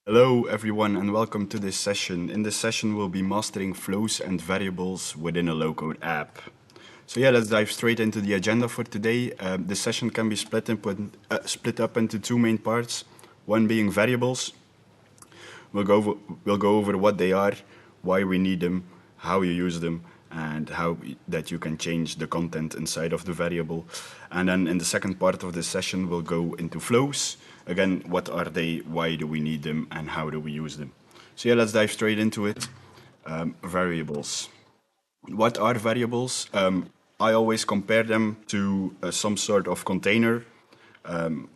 Hello everyone and welcome to this session. In this session we'll be mastering flows and variables within a low-code app. So yeah, let's dive straight into the agenda for today. This session can be split up into two main parts, one being variables. We'll go over what they are, why we need them, how you use them, and how that you can change the content inside of the variable. And then in the second part of this session, we'll go into flows. Again, what are they, why do we need them, and how do we use them? So yeah, let's dive straight into it. Variables. What are variables? I always compare them to some sort of container,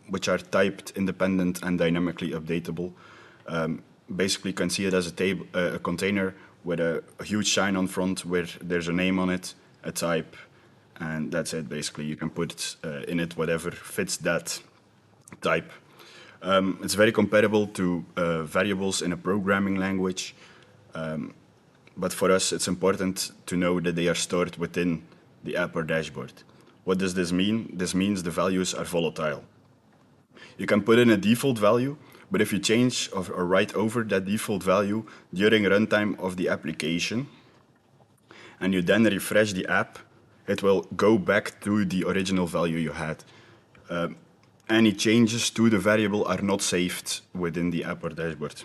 which are typed, independent, and dynamically updatable. Basically, you can see it as a container with a huge sign on front where there's a name on it, a type, and that's it. Basically, you can put in it whatever fits that type. It's very comparable to variables in a programming language, but for us, it's important to know that they are stored within the app or dashboard. What does this mean? This means the values are volatile. You can put in a default value, but if you change or write over that default value during runtime of the application, and you then refresh the app, it will go back to the original value you had. Any changes to the variable are not saved within the app or dashboard.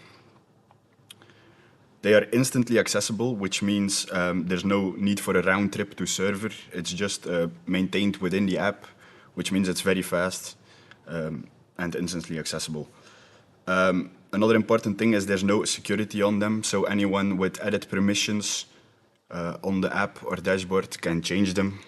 They are instantly accessible, which means there's no need for a round trip to server. It's just maintained within the app, which means it's very fast and instantly accessible. Another important thing is there's no security on them, so anyone with edit permissions on the app or dashboard can change them.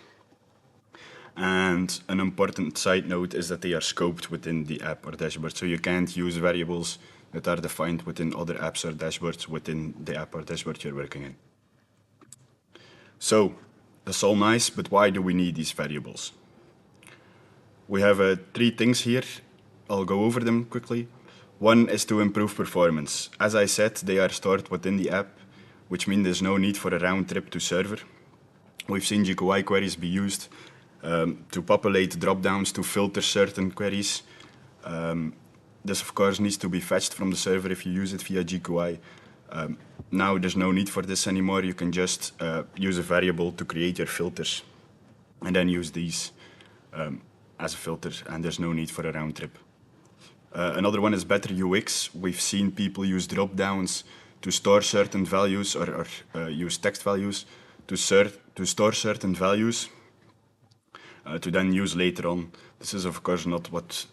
And an important side note is that they are scoped within the app or dashboard, so you can't use variables that are defined within other apps or dashboards within the app or dashboard you're working in. So, that's all nice, but why do we need these variables? We have three things here. I'll go over them quickly. One is to improve performance. As I said, they are stored within the app, which means there's no need for a round trip to server. We've seen GUI queries be used to populate dropdowns to filter certain queries. This, of course, needs to be fetched from the server if you use it via GUI. Now there's no need for this anymore. You can just use a variable to create your filters and then use these as a filter, and there's no need for a round trip. Another one is better UX. We've seen people use dropdowns to store certain values or use text values to store certain values to then use later on. This is, of course, not what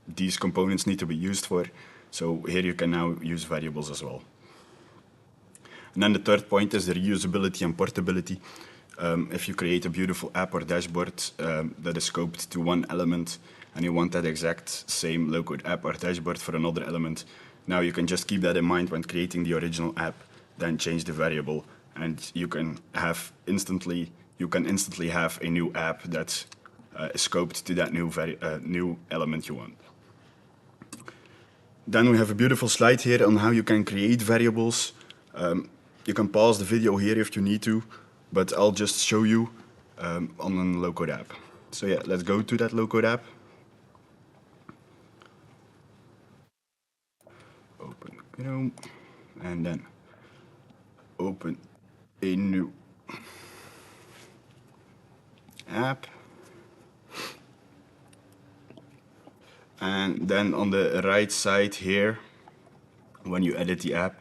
these components need to be used for. So here you can now use variables as well. And then the third point is the reusability and portability. If you create a beautiful app or dashboard that is scoped to one element and you want that exact same low-code app or dashboard for another element, now you can just keep that in mind when creating the original app, then change the variable, and you can instantly have a new app that is scoped to that new element you want. Then we have a beautiful slide here on how you can create variables. You can pause the video here if you need to, but I'll just show you on a low-code app. So yeah, let's go to that low-code app. Open Chrome, and then open a new app. And then on the right side here, when you edit the app,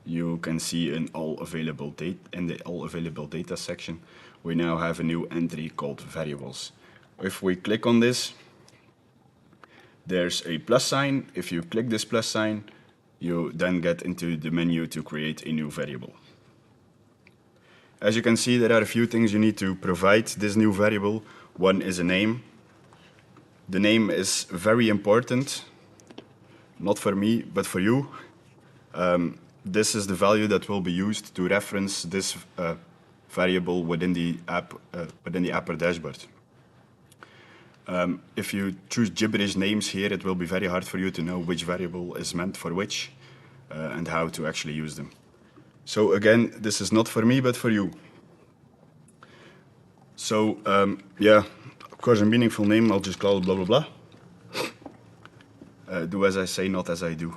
you can see in the all available data section, we now have a new entry called variables. If we click on this, there's a plus sign. If you click this plus sign, you then get into the menu to create a new variable. As you can see, there are a few things you need to provide this new variable. One is a name. The name is very important, not for me, but for you. This is the value that will be used to reference this variable within the app or dashboard. If you choose gibberish names here, it will be very hard for you to know which variable is meant for which and how to actually use them. So again, this is not for me, but for you. So yeah, of course, a meaningful name, I'll just call it blah, blah, blah. Do as I say, not as I do.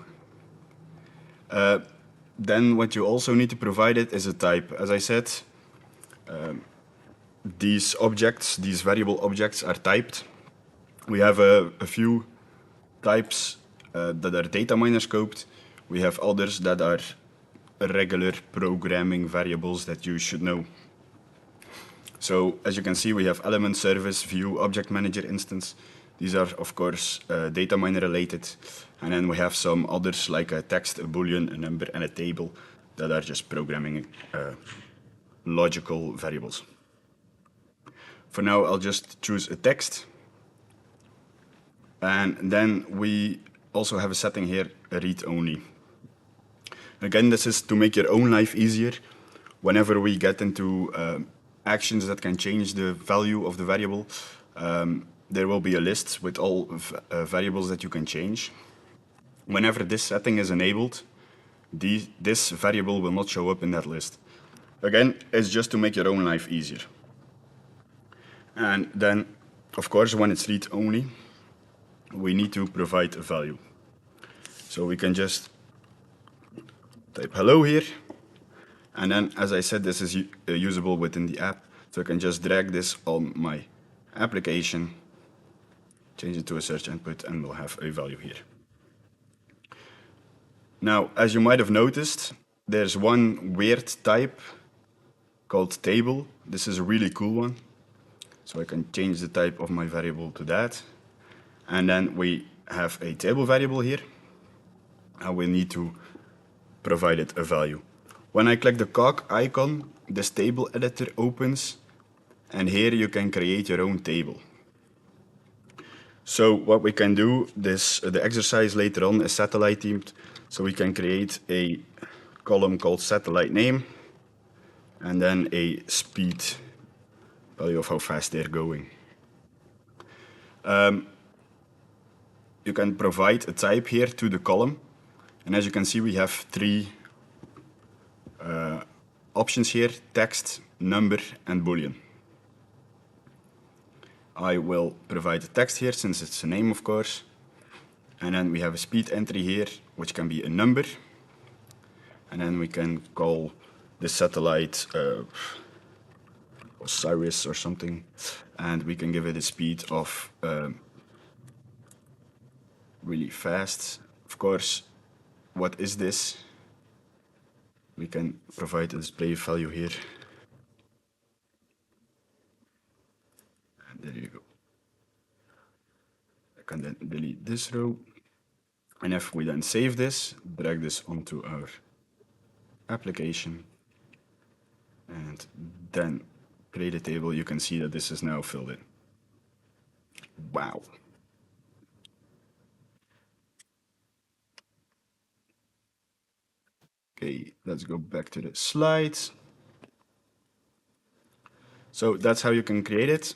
Then what you also need to provide it is a type. As I said, these objects, these variable objects are typed. We have a few types that are DataMiner scoped. We have others that are regular programming variables that you should know. So as you can see, we have element, service, view, object manager, instance. These are, of course, DataMiner related. And then we have some others like a text, a boolean, a number, and a table that are just programming logical variables. For now, I'll just choose a text. And then we also have a setting here, read only. Again, this is to make your own life easier. Whenever we get into actions that can change the value of the variable, there will be a list with all variables that you can change. Whenever this setting is enabled, this variable will not show up in that list. Again, it's just to make your own life easier. And then, of course, when it's read only, we need to provide a value. So we can just type hello here. And then, as I said, this is usable within the app. So I can just drag this on my application, change it to a search input, and we'll have a value here. Now, as you might have noticed, there's one weird type called table. This is a really cool one. So I can change the type of my variable to that. And then we have a table variable here. And we need to provide it a value. When I click the cog icon, this table editor opens. And here you can create your own table. So what we can do, the exercise later on is satellite themed. So we can create a column called satellite name. And then a speed value of how fast they're going. You can provide a type here to the column. And as you can see, we have three options here, text, number, and boolean. I will provide a text here since it's a name, of course. And then we have a speed entry here, which can be a number. And then we can call the satellite Osiris or something. And we can give it a speed of really fast. Of course, what is this? We can provide a display value here. And there you go. I can then delete this row. And if we then save this, drag this onto our application, and then create a table, you can see that this is now filled in. Wow. Okay, let's go back to the slides. So that's how you can create it.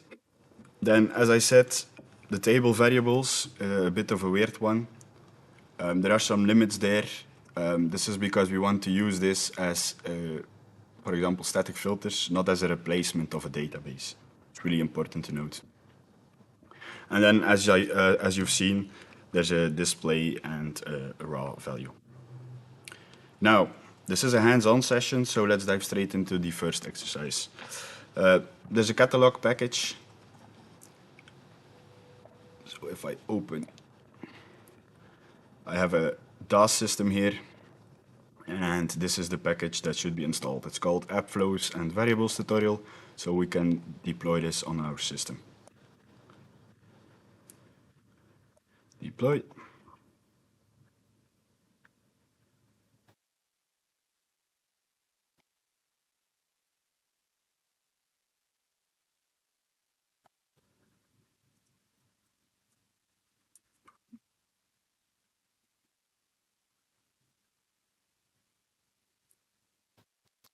Then, as I said, the table variables, a bit of a weird one. There are some limits there. This is because we want to use this as, for example, static filters, not as a replacement of a database. It's really important to note. And then, as you've seen, there's a display and a raw value. Now, this is a hands-on session, so let's dive straight into the first exercise. There's a catalog package. So if I open, I have a DAS system here, and this is the package that should be installed. It's called App Flows and Variables Tutorial, so we can deploy this on our system. Deploy.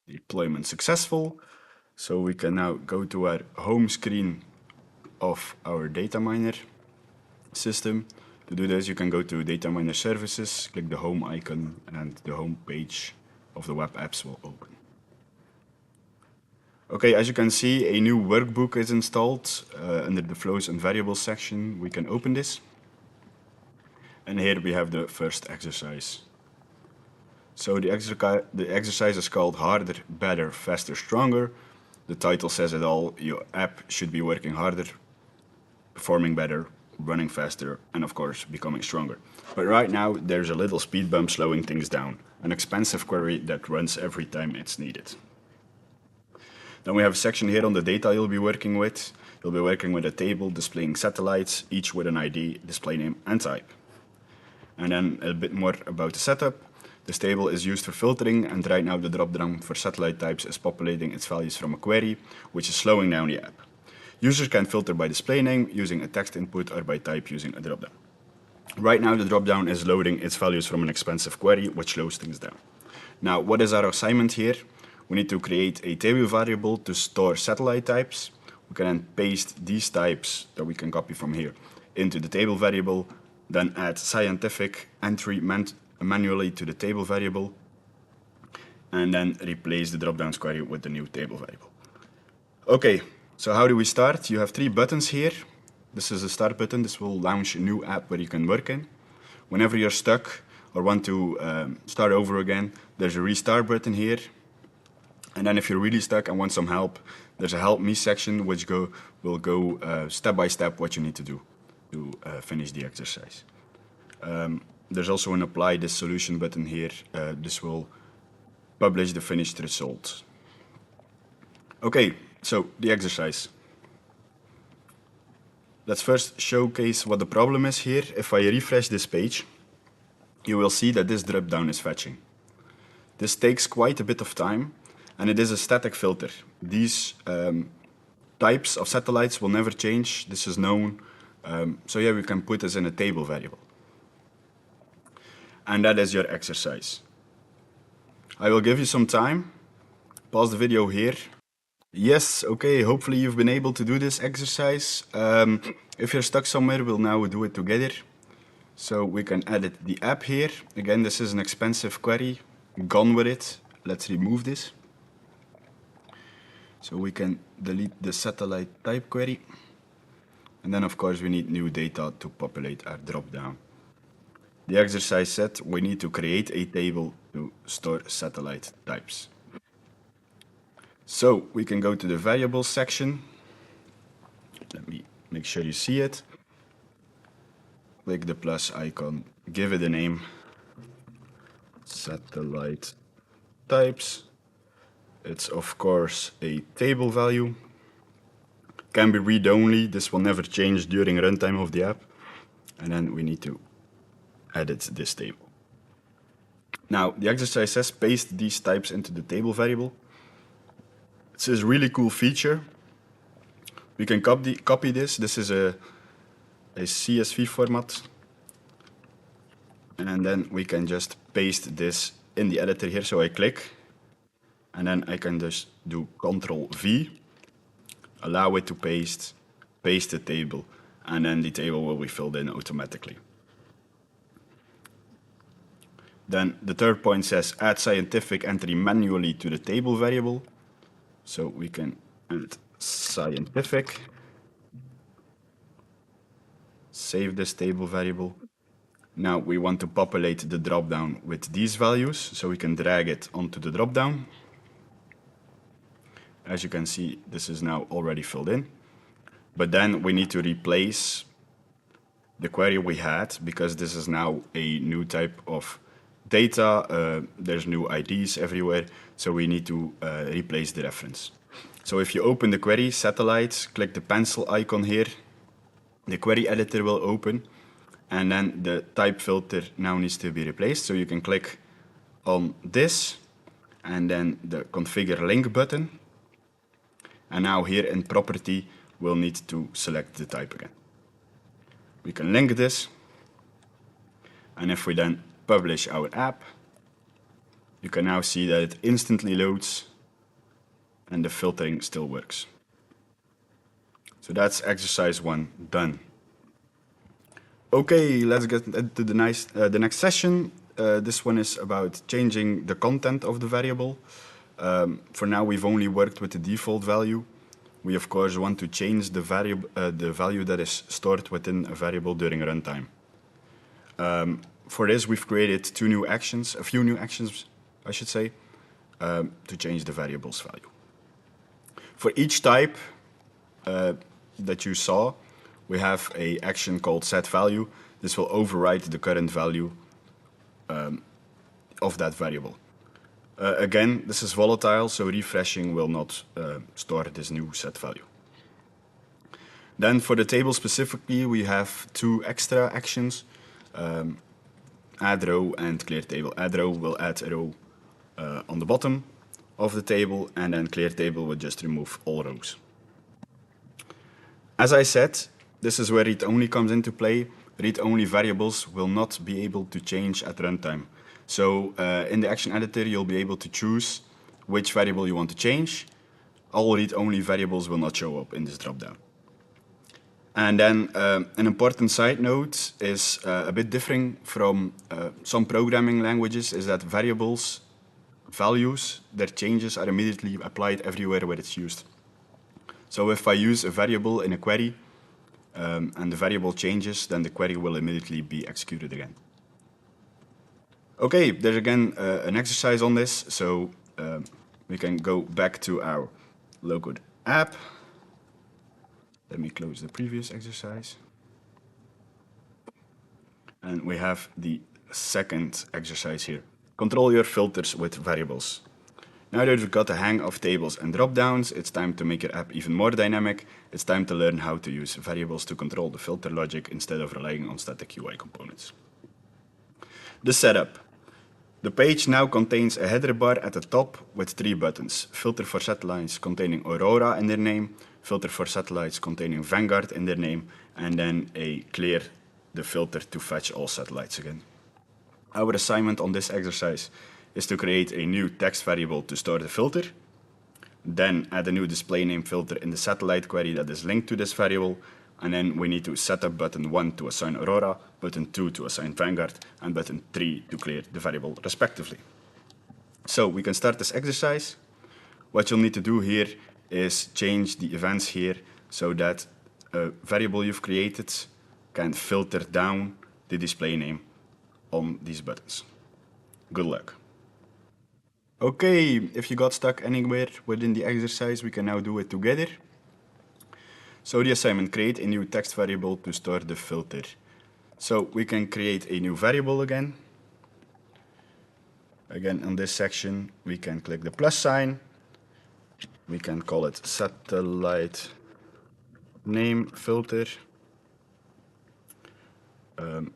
Deployment successful. So we can now go to our home screen of our DataMiner system. To do this, you can go to DataMiner services, click the home icon, and the home page of the web apps will open. Okay, as you can see, a new workbook is installed under the flows and variables section. We can open this. And here we have the first exercise. So the exercise is called Harder, Better, Faster, Stronger. The title says it all. Your app should be working harder, performing better, running faster, and of course becoming stronger. But right now there's a little speed bump slowing things down, an expensive query that runs every time it's needed. Then we have a section here on the data you'll be working with. You'll be working with a table displaying satellites, each with an ID, display name, and type. And then a bit more about the setup. This table is used for filtering, and right now the dropdown for satellite types is populating its values from a query, which is slowing down the app. Users can filter by display name using a text input or by type using a dropdown. Right now the dropdown is loading its values from an expensive query, which slows things down. Now, what is our assignment here? We need to create a table variable to store satellite types. We can then paste these types that we can copy from here into the table variable, then add scientific entry manually to the table variable, and then replace the dropdown query with the new table variable. Okay, so how do we start? You have 3 buttons here. This is the start button. This will launch a new app where you can work in. Whenever you're stuck or want to start over again, there's a restart button here. And then if you're really stuck and want some help, there's a help me section which will go step by step what you need to do to finish the exercise. There's also an apply this solution button here. This will publish the finished result. Okay, so the exercise. Let's first showcase what the problem is here. If I refresh this page, you will see that this dropdown is fetching. This takes quite a bit of time, and it is a static filter. These types of satellites will never change. This is known. So yeah, we can put this in a table variable. And that is your exercise. I will give you some time. Pause the video here. Yes, okay, hopefully you've been able to do this exercise. If you're stuck somewhere, we'll now do it together. So we can edit the app here. Again, this is an expensive query. Gone with it. Let's remove this. So we can delete the satellite type query. And then of course we need new data to populate our dropdown. The exercise said we need to create a table to store satellite types. So we can go to the variables section. Let me make sure you see it. Click the plus icon, give it a name. Satellite types. It's of course a table value. Can be read-only. This will never change during runtime of the app. And then we need to edit this table. Now the exercise says paste these types into the table variable. It's a really cool feature. We can copy this. This is a CSV format. And then we can just paste this in the editor here. So I click, and then I can just do Ctrl V, allow it to paste the table, and then the table will be filled in automatically. Then the third point says add scientific entry manually to the table variable. So we can add scientific, save this table variable. Now we want to populate the dropdown with these values, so we can drag it onto the dropdown. As you can see, this is now already filled in. But then we need to replace the query we had, because this is now a new type of data. There's new IDs everywhere, so we need to replace the reference. So if you open the query, satellites, click the pencil icon here, the query editor will open, and then the type filter now needs to be replaced. So you can click on this, and then the configure link button. And now here in property, we'll need to select the type again. We can link this, and if we then publish our app, you can now see that it instantly loads and the filtering still works. So that's exercise 1 done. Okay, let's get into the next session. This one is about changing the content of the variable. For now, we've only worked with the default value. We of course want to change the value that is stored within a variable during runtime. for this, we've created a few new actions, I should say, to change the variable's value. For each type that you saw, we have an action called setValue. This will overwrite the current value of that variable. Again, this is volatile, so refreshing will not store this new set value. Then for the table specifically, we have two extra actions, add row and clear table. Add row will add a row on the bottom of the table, and then clear table will just remove all rows. As I said, this is where read-only comes into play. Read-only variables will not be able to change at runtime. So in the action editor, you'll be able to choose which variable you want to change. All read-only variables will not show up in this dropdown. And then an important side note is a bit different from some programming languages, is that variables, values, their changes are immediately applied everywhere where it's used. So if I use a variable in a query and the variable changes, then the query will immediately be executed again. Okay, there's again an exercise on this, so we can go back to our low-code app. Let me close the previous exercise. And we have the second exercise here. Control your filters with variables. Now that you've got the hang of tables and dropdowns, it's time to make your app even more dynamic. It's time to learn how to use variables to control the filter logic instead of relying on static UI components. The setup. The page now contains a header bar at the top with 3 buttons. Filter for satellites containing Aurora in their name, filter for satellites containing Vanguard in their name, and then a clear the filter to fetch all satellites again. Our assignment on this exercise is to create a new text variable to store the filter, then add a new display name filter in the satellite query that is linked to this variable, and then we need to set up button 1 to assign Aurora, button 2 to assign Vanguard, and button 3 to clear the variable respectively. So we can start this exercise. What you'll need to do here is change the events here so that a variable you've created can filter down the display name on these buttons. Good luck. Okay, if you got stuck anywhere within the exercise, we can now do it together. So the assignment, create a new text variable to store the filter. So we can create a new variable again. Again, on this section, we can click the plus sign. We can call it satellite name filter.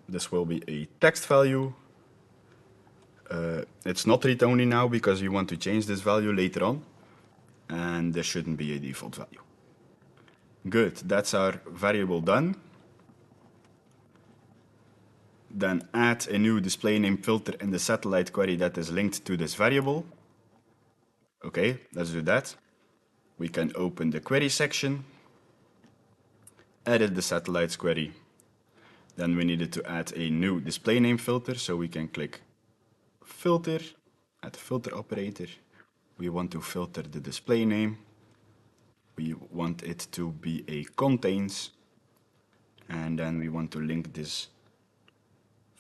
This will be a text value. It's not read-only now because you want to change this value later on. And there shouldn't be a default value. Good, that's our variable done. Then add a new display name filter in the satellite query that is linked to this variable. Okay, let's do that. We can open the query section, edit the satellites query. Then we needed to add a new display name filter, so we can click filter, add the filter operator. We want to filter the display name. We want it to be a contains, and then we want to link this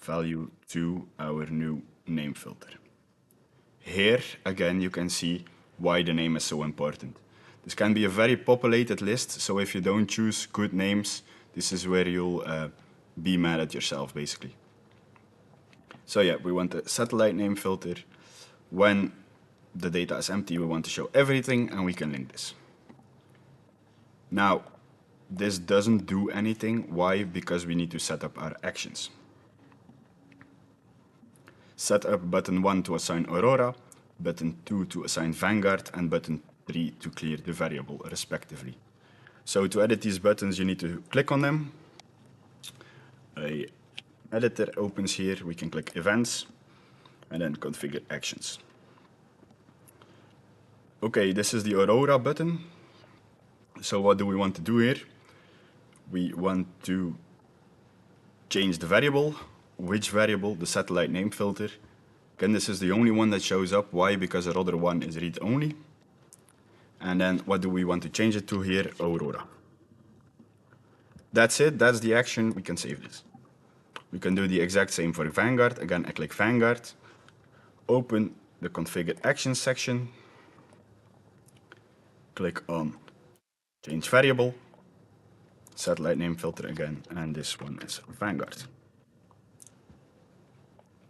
value to our new name filter. Here, again, you can see why the name is so important. This can be a very populated list, so if you don't choose good names, this is where you'll be mad at yourself, basically. So yeah, we want a satellite name filter. When the data is empty, we want to show everything, and we can link this. Now, this doesn't do anything. Why? Because we need to set up our actions. Set up button 1 to assign Aurora, button 2 to assign Vanguard, and button 3 to clear the variable, respectively. So to edit these buttons, you need to click on them. An editor opens here. We can click Events, and then Configure Actions. Okay, this is the Aurora button. So what do we want to do here? We want to change the variable. Which variable? The satellite name filter. Again, this is the only one that shows up. Why? Because the other one is read-only. And then what do we want to change it to here? Aurora. That's it. That's the action. We can save this. We can do the exact same for Vanguard. Again, I click Vanguard, open the configured actions section, click on change variable, satellite name filter again, and this one is Vanguard.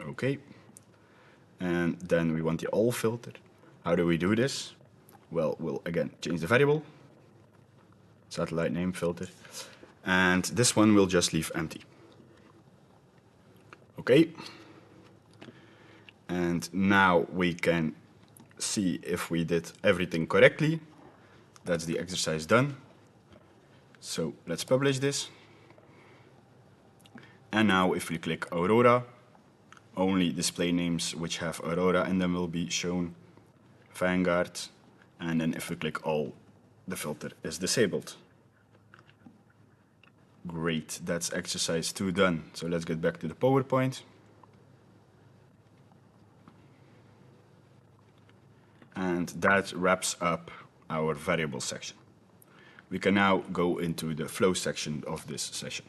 Okay. And then we want the all filter. How do we do this? Well, we'll again change the variable, satellite name filter, and this one will just leave empty. Okay. And now we can see if we did everything correctly. That's the exercise done. So let's publish this. And now if we click Aurora, only display names which have Aurora in them will be shown. Vanguard, and then if we click all, the filter is disabled. Great, that's exercise 2 done. So let's get back to the PowerPoint. And that wraps up our variable section. We can now go into the flow section of this session.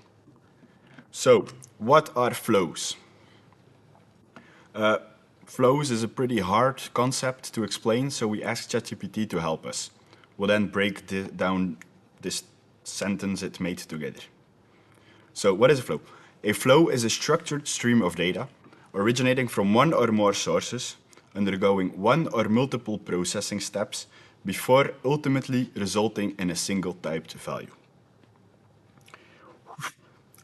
So, what are flows? Flows is a pretty hard concept to explain, so we asked ChatGPT to help us. We'll then break down this sentence it made together. So what is a flow? A flow is a structured stream of data originating from one or more sources, undergoing one or multiple processing steps before ultimately resulting in a single typed value.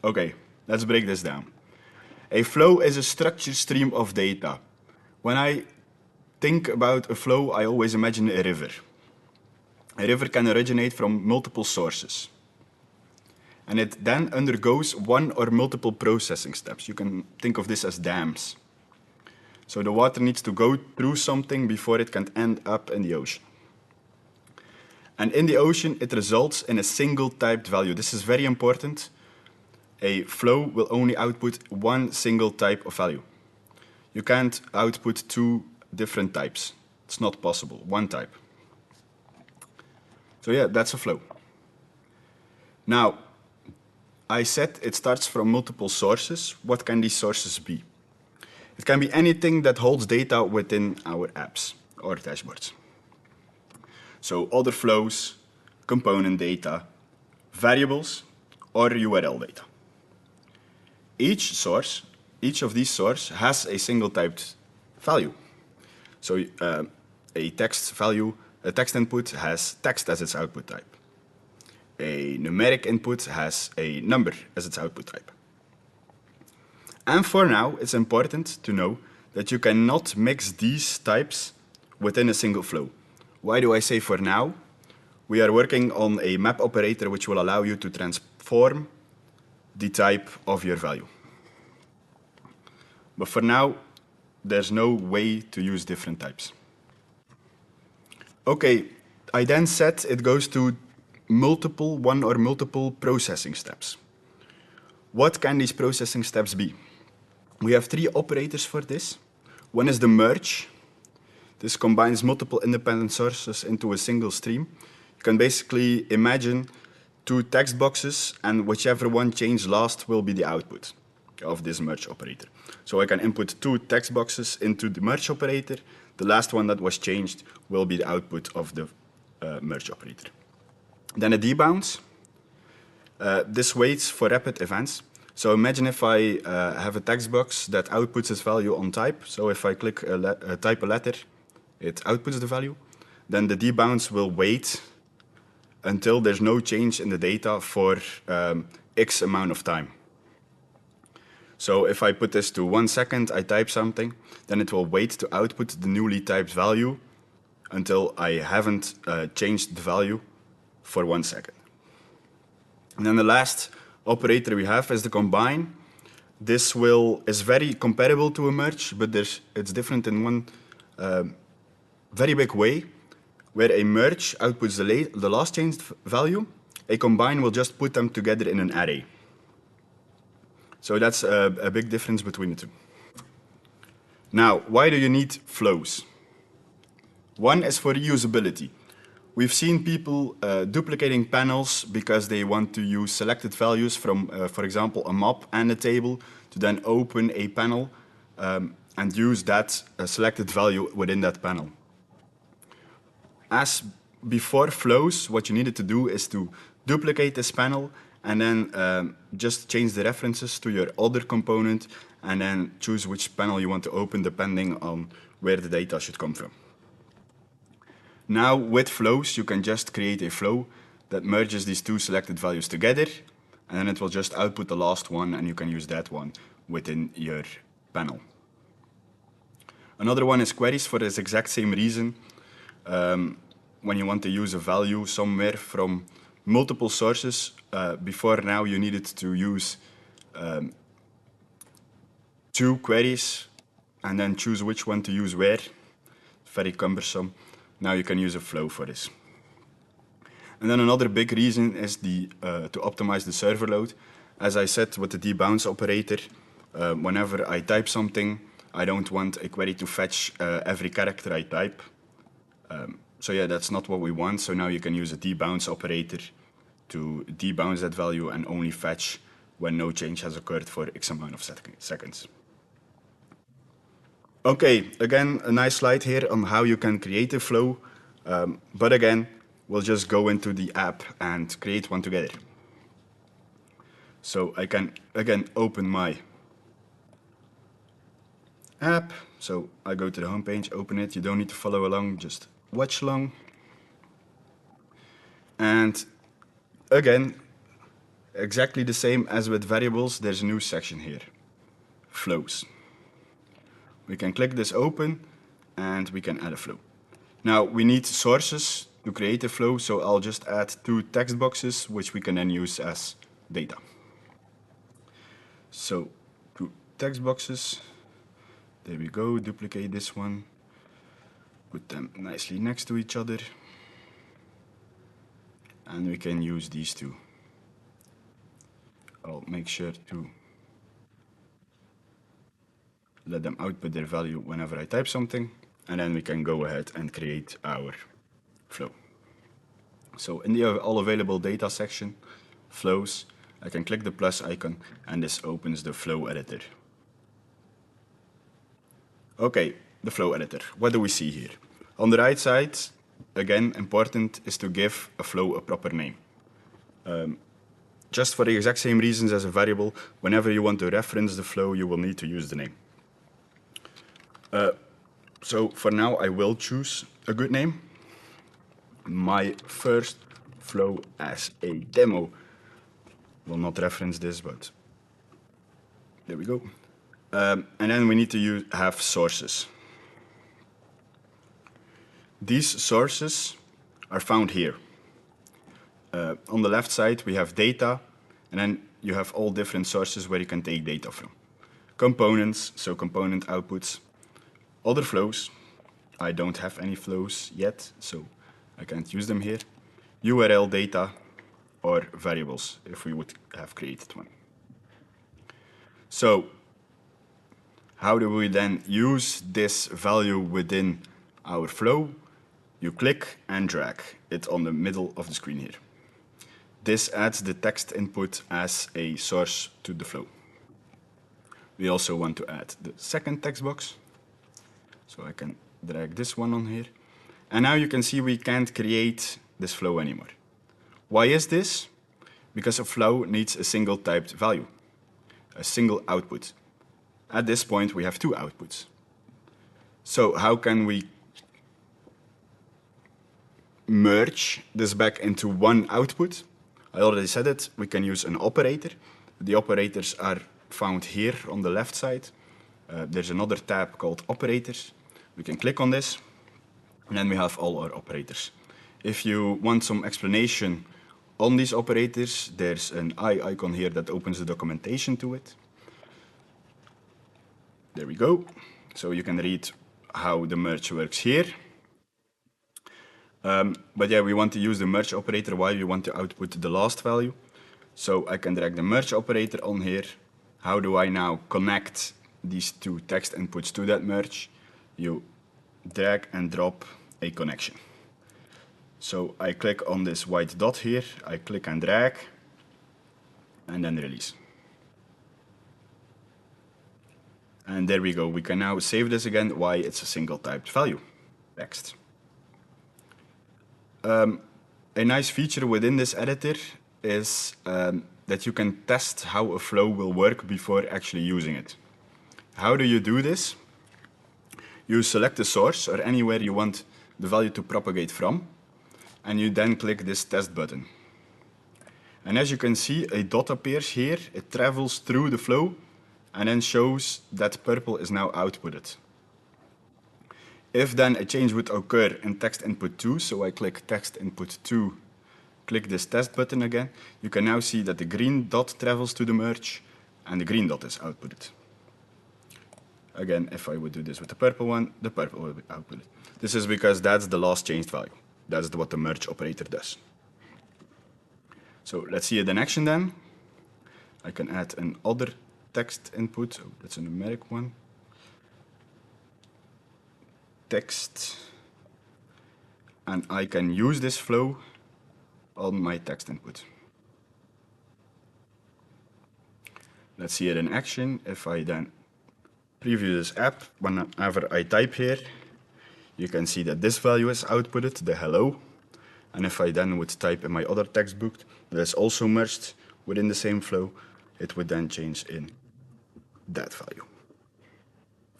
Okay, let's break this down. A flow is a structured stream of data. When I think about a flow, I always imagine a river. A river can originate from multiple sources. And it then undergoes one or multiple processing steps. You can think of this as dams. So the water needs to go through something before it can end up in the ocean. And in the ocean, it results in a single typed value. This is very important. A flow will only output one single type of value. You can't output 2 different types. It's not possible, one type. So yeah, that's a flow. Now, I said it starts from multiple sources. What can these sources be? It can be anything that holds data within our apps or dashboards. So other flows, component data, variables, or URL data. Each of these sources has a single typed value. So a text input has text as its output type. A numeric input has a number as its output type. And for now, it's important to know that you cannot mix these types within a single flow. Why do I say for now? We are working on a map operator which will allow you to transform the type of your value. But for now, there's no way to use different types. Okay, I then said it goes to one or multiple processing steps. What can these processing steps be? We have 3 operators for this. One is the merge. This combines multiple independent sources into a single stream. You can basically imagine 2 text boxes, and whichever one changed last will be the output of this merge operator. So I can input 2 text boxes into the merge operator. The last one that was changed will be the output of the merge operator. Then a debounce. This waits for rapid events. So imagine if I have a text box that outputs its value on type. So if I click type a letter, it outputs the value. Then the debounce will wait until there's no change in the data for X amount of time. So if I put this to 1 second, I type something, then it will wait to output the newly typed value until I haven't changed the value for 1 second. And then the last operator we have is the combine. This is very comparable to a merge, but it's different in one very big way. Where a merge outputs the last changed value, a combine will just put them together in an array. So that's a big difference between the two. Now, why do you need flows? One is for reusability. We've seen people duplicating panels because they want to use selected values from, for example, a map and a table to then open a panel and use that selected value within that panel. As before flows, what you needed to do is to duplicate this panel and then just change the references to your other component and then choose which panel you want to open depending on where the data should come from. Now with flows, you can just create a flow that merges these two selected values together, and then it will just output the last one, and you can use that one within your panel. Another one is queries for this exact same reason. When you want to use a value somewhere from multiple sources, before now you needed to use 2 queries and then choose which one to use where. Very cumbersome. Now you can use a flow for this. And then another big reason is to optimize the server load. As I said with the debounce operator, whenever I type something, I don't want a query to fetch every character I type. So yeah, that's not what we want. So now you can use a debounce operator to debounce that value and only fetch when no change has occurred for X amount of seconds. Okay, again, a nice slide here on how you can create a flow. But again, we'll just go into the app and create one together. So I can, again, open my app. So I go to the home page, open it. You don't need to follow along, just watch along. And again, exactly the same as with variables, there's a new section here, flows. We can click this open and we can add a flow. Now we need sources to create a flow, so I'll just add 2 text boxes, which we can then use as data. So 2 text boxes, there we go, duplicate this one, put them nicely next to each other, and we can use these 2. I'll make sure to let them output their value whenever I type something, and then we can go ahead and create our flow. So in the all available data section, flows, I can click the plus icon and this opens the flow editor. Okay, the flow editor. What do we see here? On the right side, again, important is to give a flow a proper name. Just for the exact same reasons as a variable, whenever you want to reference the flow, you will need to use the name. So for now, I will choose a good name. My first flow as a demo. Will not reference this, but there we go. And then we need to have sources. These sources are found here. On the left side, we have data, and then you have all different sources where you can take data from. Components, so component outputs. Other flows, I don't have any flows yet, so I can't use them here. URL data or variables, if we would have created one. So how do we then use this value within our flow? You click and drag it on the middle of the screen here. This adds the text input as a source to the flow. We also want to add the second text box. So I can drag this one on here. And now you can see we can't create this flow anymore. Why is this? Because a flow needs a single typed value, a single output. At this point, we have 2 outputs. So how can we merge this back into one output? I already said it, we can use an operator. The operators are found here on the left side. There's another tab called operators. We can click on this, and then we have all our operators. If you want some explanation on these operators, there's an eye icon here that opens the documentation to it. There we go. So you can read how the merge works here. But yeah, we want to use the merge operator while we want to output the last value. So I can drag the merge operator on here. How do I now connect these 2 text inputs to that merge? You drag and drop a connection. So I click on this white dot here, I click and drag, and then release. And there we go. We can now save this again. Why? It's a single typed value, text. A nice feature within this editor is that you can test how a flow will work before actually using it. How do you do this? You select the source or anywhere you want the value to propagate from, and you then click this test button. And as you can see, a dot appears here, it travels through the flow, and then shows that purple is now outputted. If then a change would occur in text input 2, so I click text input 2, click this test button again, you can now see that the green dot travels to the merge, and the green dot is outputted. Again, if I would do this with the purple one, the purple will be outputted. This is because that's the last changed value. That's what the merge operator does. So let's see it in action then. I can add another text input, so that's a numeric one. Text. And I can use this flow on my text input. Let's see it in action. If I then preview this app, whenever I type here, you can see that this value is outputted, the hello. And if I then would type in my other textbook that is also merged within the same flow, it would then change in that value.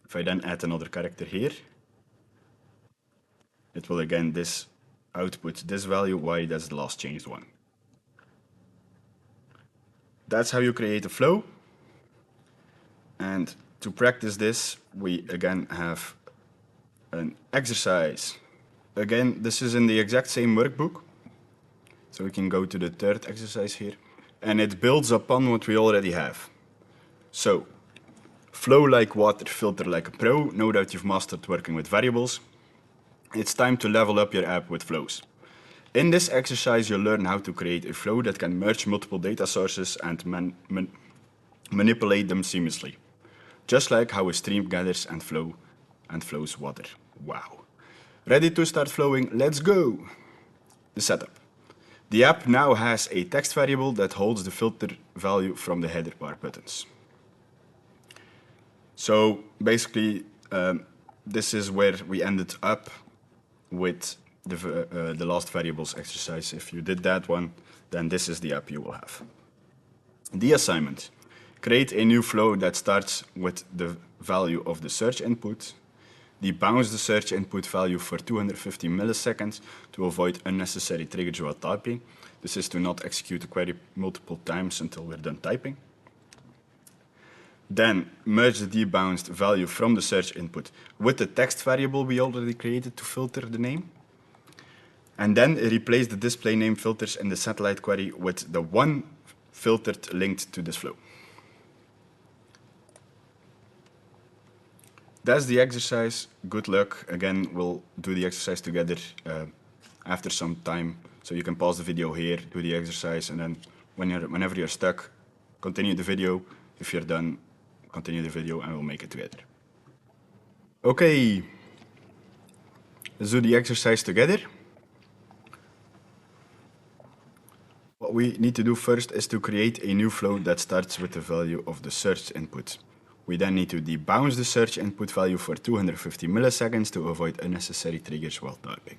If I then add another character here, it will again output this value. Why? That's the last changed one. That's how you create a flow. And to practice this, we again have an exercise. Again, this is in the exact same workbook. So we can go to the third exercise here. And it builds upon what we already have. So, flow like water, filter like a pro. Know that you've mastered working with variables. It's time to level up your app with flows. In this exercise, you'll learn how to create a flow that can merge multiple data sources and manipulate them seamlessly. Just like how a stream gathers and flows water. Wow. Ready to start flowing? Let's go! The setup. The app now has a text variable that holds the filter value from the header bar buttons. So basically, this is where we ended up with the last variables exercise. If you did that one, then this is the app you will have. The assignment. Create a new flow that starts with the value of the search input. Debounce the search input value for 250 milliseconds to avoid unnecessary triggers while typing. This is to not execute a query multiple times until we're done typing. Then merge the debounced value from the search input with the text variable we already created to filter the name. And then replace the display name filters in the satellite query with the one filtered linked to this flow. That's the exercise. Good luck. Again, we'll do the exercise together after some time. So you can pause the video here, do the exercise, and then whenever you're stuck, continue the video. If you're done, continue the video and we'll make it together. Okay, let's do the exercise together. What we need to do first is to create a new flow that starts with the value of the search input. We then need to debounce the search input value for 250 milliseconds to avoid unnecessary triggers while typing.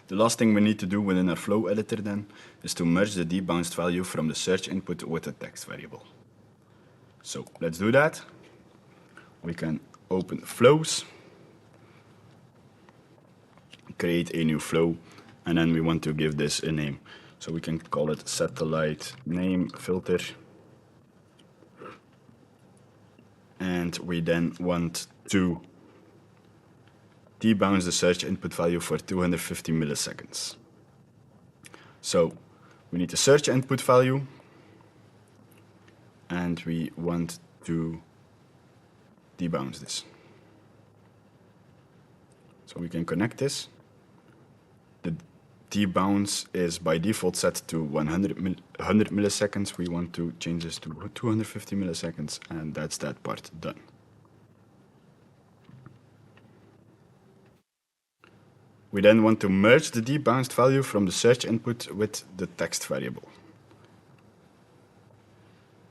The last thing we need to do within our flow editor then is to merge the debounced value from the search input with the text variable. So let's do that. We can open flows, create a new flow, and then we want to give this a name. So we can call it satellite name filter. And we then want to debounce the search input value for 250 milliseconds. So we need the search input value, and we want to debounce this. So we can connect this. The debounce is by default set to 100 milliseconds. We want to change this to 250 milliseconds, and that's that part done. We then want to merge the debounced value from the search input with the text variable.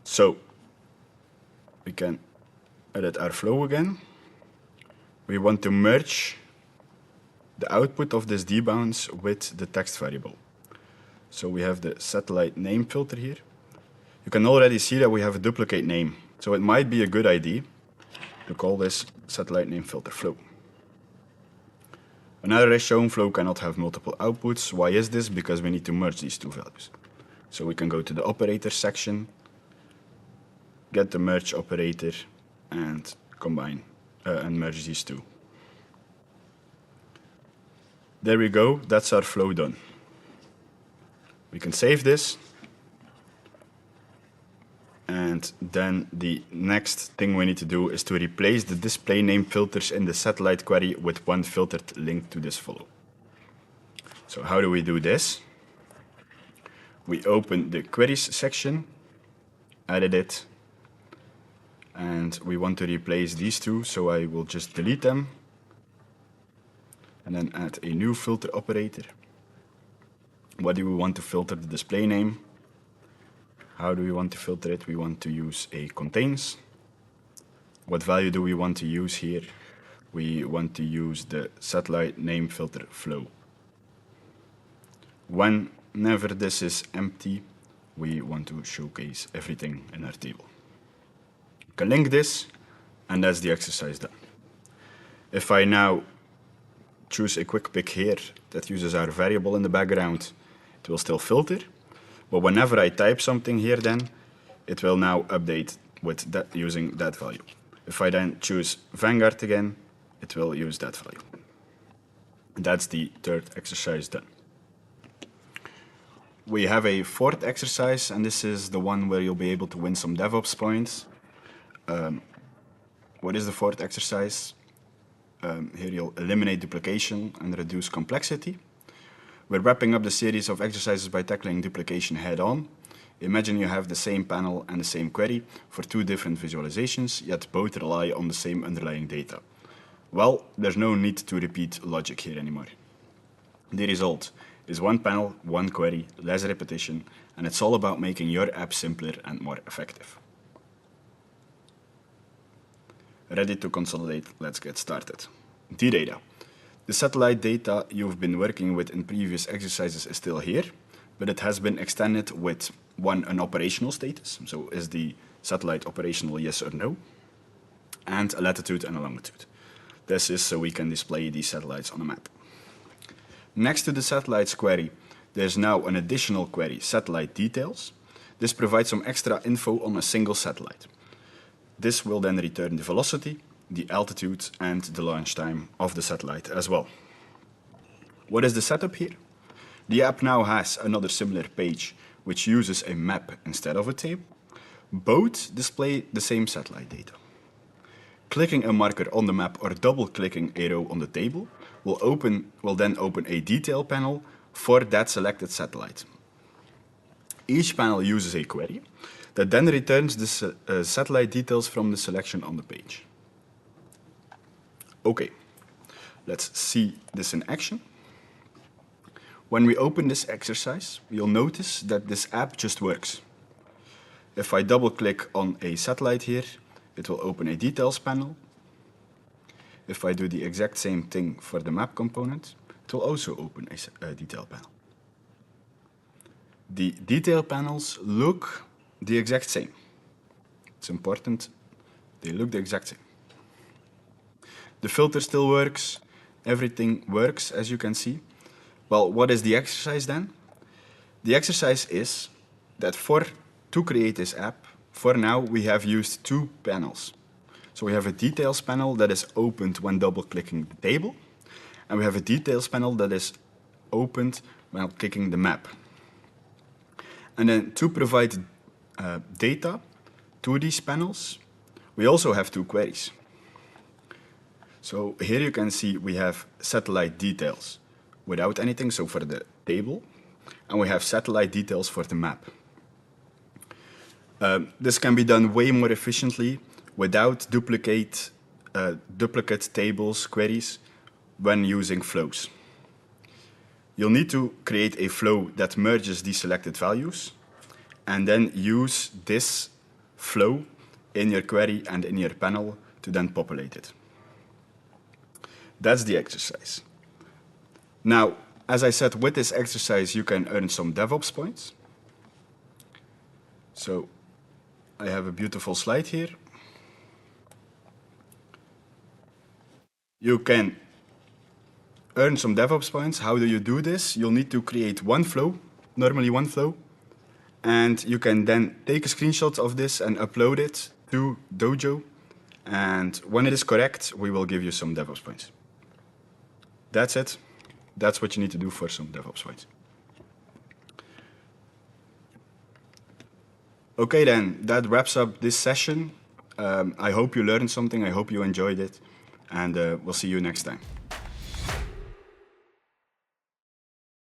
So we can edit our flow again. We want to merge the output of this debounce with the text variable. So we have the satellite name filter here. You can already see that we have a duplicate name. So it might be a good idea to call this satellite name filter flow. Another is shown flow cannot have multiple outputs. Why is this? Because we need to merge these two values. So we can go to the operator section, get the merge operator, and combine and merge these two. There we go, that's our flow done. We can save this. And then the next thing we need to do is to replace the display name filters in the satellite query with one filtered link to this follow. So how do we do this? We open the queries section, edit it, and we want to replace these two, so I will just delete them and then add a new filter operator. What do we want to filter? The display name. How do we want to filter it? We want to use a contains. What value do we want to use here? We want to use the satellite name filter flow. Whenever this is empty, we want to showcase everything in our table. You can link this, and that's the exercise done. If I now choose a quick pick here that uses our variable in the background, it will still filter. But whenever I type something here, then it will now update with that using that value. If I then choose Vanguard again, it will use that value. That's the third exercise done. We have a fourth exercise, and this is the one where you'll be able to win some DevOps points. What is the fourth exercise? Here you'll eliminate duplication and reduce complexity. We're wrapping up the series of exercises by tackling duplication head-on. Imagine you have the same panel and the same query for two different visualizations, yet both rely on the same underlying data. Well, there's no need to repeat logic here anymore. The result is one panel, one query, less repetition, and it's all about making your app simpler and more effective. Ready to consolidate? Let's get started. The data. The satellite data you've been working with in previous exercises is still here, but it has been extended with an operational status, so is the satellite operational, yes or no, and a latitude and a longitude. This is so we can display these satellites on a map. Next to the satellites query, there's now an additional query, satellite details. This provides some extra info on a single satellite. This will then return the velocity, the altitude, and the launch time of the satellite as well. What is the setup here? The app now has another similar page which uses a map instead of a table. Both display the same satellite data. Clicking a marker on the map or double-clicking a row on the table will then open a detail panel for that selected satellite. Each panel uses a query that then returns the satellite details from the selection on the page. Okay, let's see this in action. When we open this exercise, you'll notice that this app just works. If I double-click on a satellite here, it will open a details panel. If I do the exact same thing for the map component, it will also open a detail panel. The detail panels look the exact same. It's important, they look the exact same. The filter still works, everything works as you can see. Well, what is the exercise then? The exercise is that to create this app, for now we have used two panels. So we have a details panel that is opened when double-clicking the table, and we have a details panel that is opened when clicking the map. And then to provide data to these panels, we also have two queries. So here you can see we have satellite details without anything, so for the table, and we have satellite details for the map. This can be done way more efficiently without duplicate tables, queries, when using flows. you'll need to create a flow that merges these selected values, and then use this flow in your query and in your panel to then populate it. That's the exercise. Now, as I said, with this exercise, you can earn some DevOps points. So I have a beautiful slide here. You can earn some DevOps points. How do you do this? You'll need to create one flow, normally one flow, and you can then take a screenshot of this and upload it to Dojo. And when it is correct, we will give you some DevOps points. That's it. That's what you need to do for some DevOps points. Okay, then, that wraps up this session. I hope you learned something. I hope you enjoyed it. And we'll see you next time.